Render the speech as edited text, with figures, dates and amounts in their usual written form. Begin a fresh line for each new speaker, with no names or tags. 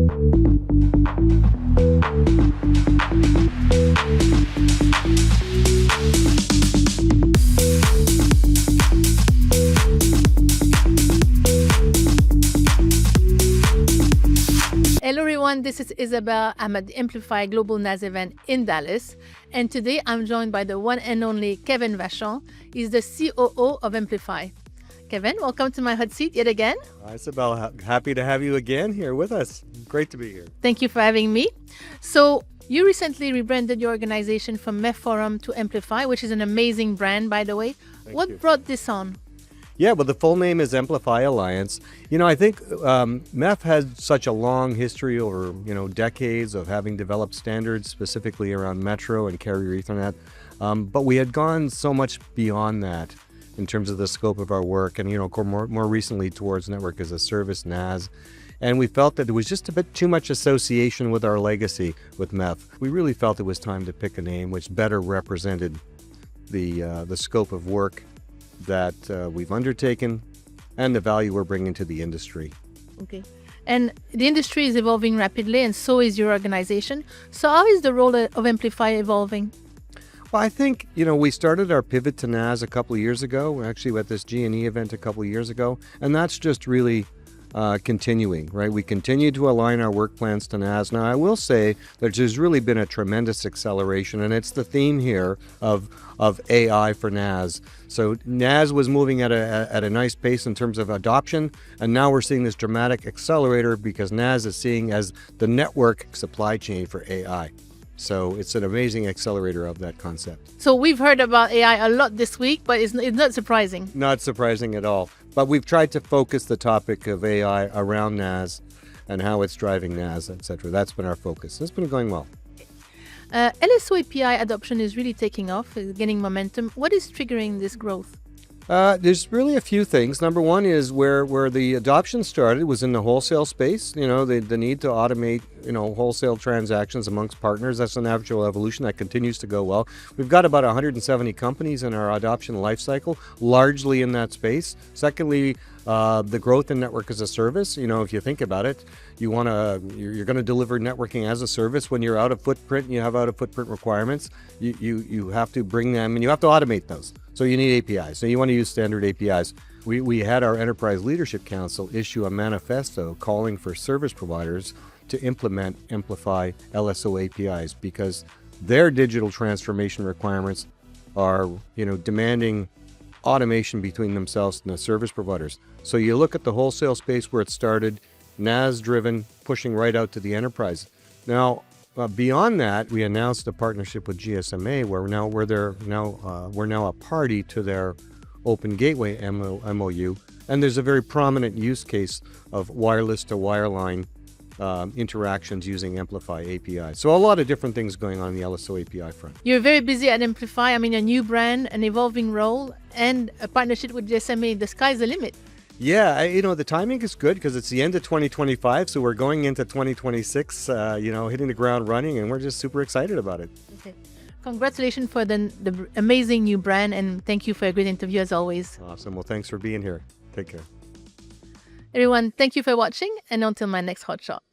Hello everyone, this is Isabel. I'm at the Mplify Global NaaS event in Dallas, and today I'm joined by the one and only Kevin Vachon. He's the COO of Mplify. Kevin, welcome to my hot seat yet again.
Isabel, happy to have you again here with us. Great to be here.
Thank you for having me. So you recently rebranded your organization from MEF Forum to Mplify, which is an amazing brand, by the way. What brought this on?
Yeah, well, the full name is Mplify Alliance. I think MEF has such a long history over, decades of having developed standards specifically around Metro and Carrier Ethernet. But we had gone so much beyond that in terms of the scope of our work and, more recently towards Network as a Service, NaaS. And we felt that there was just a bit too much association with our legacy with MEF. We really felt it was time to pick a name which better represented the scope of work that we've undertaken and the value we're bringing to the industry.
Okay. And the industry is evolving rapidly, and so is your organization. So how is the role of Mplify evolving?
Well, I think, we started our pivot to NaaS a couple of years ago. We're actually at this GNE event a couple of years ago, and that's just really continuing, right? We continue to align our work plans to NaaS. Now, I will say that there's really been a tremendous acceleration, and it's the theme here of AI for NaaS. So NaaS was moving at a nice pace in terms of adoption, and now we're seeing this dramatic accelerator because NaaS is seeing as the network supply chain for AI. So it's an amazing accelerator of that concept.
So we've heard about AI a lot this week, but it's not surprising.
Not surprising at all. But we've tried to focus the topic of AI around NaaS and how it's driving NaaS, etc. That's been our focus. It's been going well.
LSO API adoption is really taking off, gaining momentum. What is triggering this growth?
There's really a few things. Number one is where the adoption started was in the wholesale space. The need to automate, wholesale transactions amongst partners. That's a natural evolution that continues to go well. We've got about 170 companies in our adoption lifecycle, largely in that space. Secondly, the growth in network as a service. If you think about it, you're going to deliver networking as a service. When you're out of footprint, you have out of footprint requirements. You have to bring them and you have to automate those. So you need APIs. So you want to use standard APIs. We had our Enterprise Leadership Council issue a manifesto calling for service providers to implement Mplify LSO APIs because their digital transformation requirements are, demanding automation between themselves and the service providers. So you look at the wholesale space where it started, NaaS driven, pushing right out to the enterprise. Now, beyond that, we announced a partnership with GSMA where we're now a party to their Open Gateway MOU, and there's a very prominent use case of wireless to wireline interactions using Mplify API. So a lot of different things going on the LSO API front.
You're very busy at Mplify. A new brand, an evolving role, and a partnership with GSMA. The sky's the limit.
Yeah, the timing is good because it's the end of 2025, so we're going into 2026, hitting the ground running, and we're just super excited about it.
Okay. Congratulations for the amazing new brand, and thank you for a great interview as always.
Awesome. Well, thanks for being here. Take care.
Everyone, thank you for watching, and until my next hot shot.